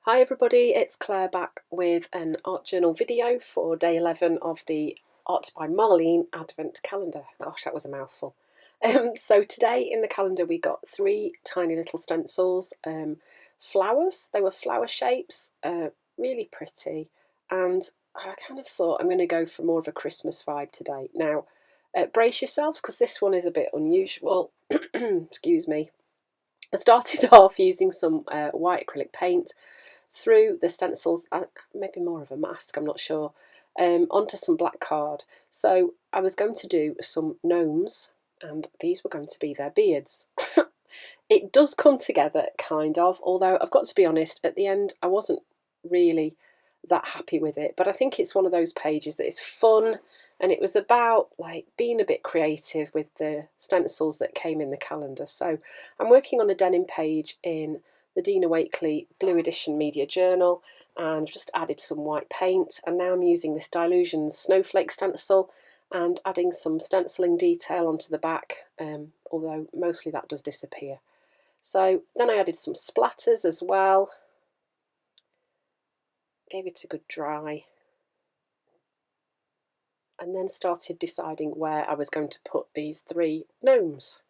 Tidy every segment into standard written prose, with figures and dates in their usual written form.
Hi everybody, it's Claire back with an art journal video for day 11 of the Art by Marlene Advent calendar. Gosh, that was a mouthful. So today in the calendar we got three tiny little stencils, flowers. They were flower shapes, really pretty, and I kind of thought I'm going to go for more of a Christmas vibe today. Now, brace yourselves because this one is a bit unusual. Excuse me. I started off using some white acrylic paint through the stencils, maybe more of a mask, I'm not sure, onto some black card. So I was going to do some gnomes, and these were going to be their beards. It does come together, kind of, although I've got to be honest, at the end I wasn't really that happy with it, but I think it's one of those pages that is fun, and it was about like being a bit creative with the stencils that came in the calendar. So I'm working on a denim page in the Dina Wakley Blue Edition Media Journal, and just added some white paint, and now I'm using this Dilution Snowflake stencil and adding some stenciling detail onto the back, although mostly that does disappear. So then I added some splatters as well, gave it a good dry, and then started deciding where I was going to put these three gnomes.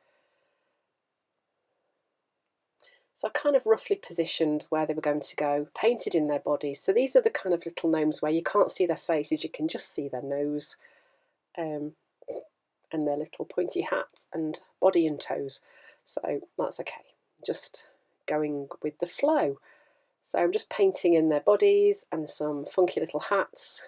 So I kind of roughly positioned where they were going to go, painted in their bodies. So these are the kind of little gnomes where you can't see their faces, you can just see their nose, and their little pointy hats and body and toes. So that's okay, just going with the flow. So I'm just painting in their bodies and some funky little hats.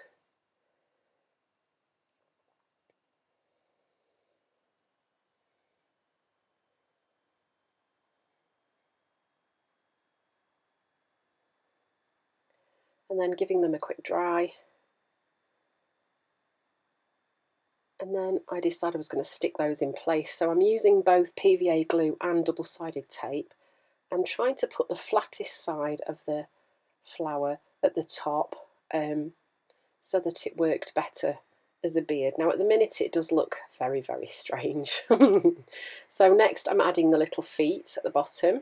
And then giving them a quick dry. And then I decided I was going to stick those in place. So I'm using both PVA glue and double-sided tape. I'm trying to put the flattest side of the flower at the top, so that it worked better as a beard. Now at the minute it does look very, very strange. So next I'm adding the little feet at the bottom.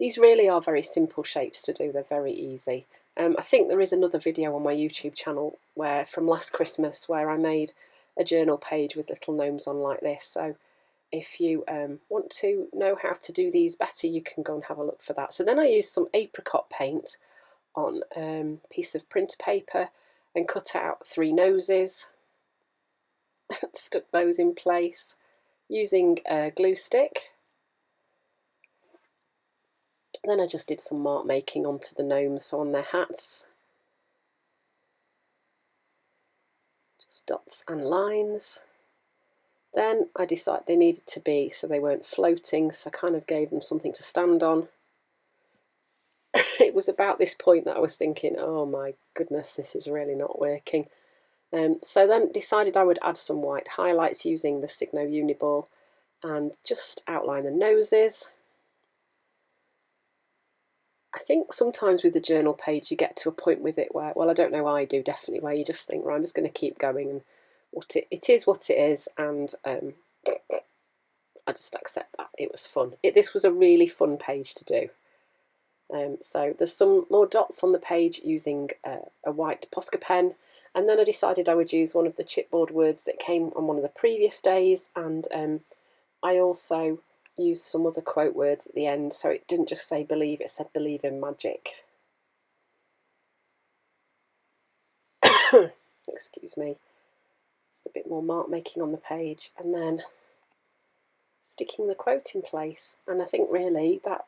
These really are very simple shapes to do, they're very easy. I think there is another video on my YouTube channel from last Christmas where I made a journal page with little gnomes on like this. So if you want to know how to do these better, you can go and have a look for that. So then I used some apricot paint on a piece of printer paper and cut out three noses, stuck those in place using a glue stick. Then I just did some mark making onto the gnomes, so on their hats. Just dots and lines. Then I decided they needed to be so they weren't floating, so I kind of gave them something to stand on. It was about this point that I was thinking, oh my goodness, this is really not working. So then decided I would add some white highlights using the Signo Uniball and just outline the noses. I think sometimes with the journal page you get to a point with it where, well, I don't know, I do definitely, where you just think, right, I'm just going to keep going, and it is what it is, and I just accept that. It was fun. This was a really fun page to do. So there's some more dots on the page using a white Posca pen, and then I decided I would use one of the chipboard words that came on one of the previous days, and I also used some other quote words at the end, so it didn't just say believe, it said believe in magic. Excuse me. Just a bit more mark making on the page, and then sticking the quote in place. And I think really that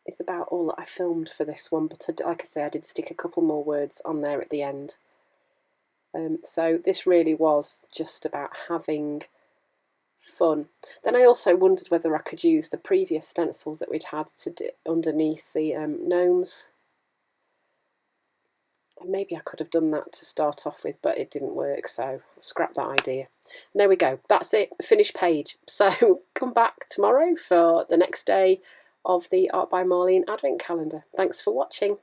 is about all that I filmed for this one, but like I say, I did stick a couple more words on there at the end. So this really was just about having fun. Then I also wondered whether I could use the previous stencils that we'd had to do underneath the gnomes. And maybe I could have done that to start off with, but it didn't work, so scrap that idea. And there we go, that's it, finished page. So come back tomorrow for the next day of the Art by Marlene Advent calendar. Thanks for watching.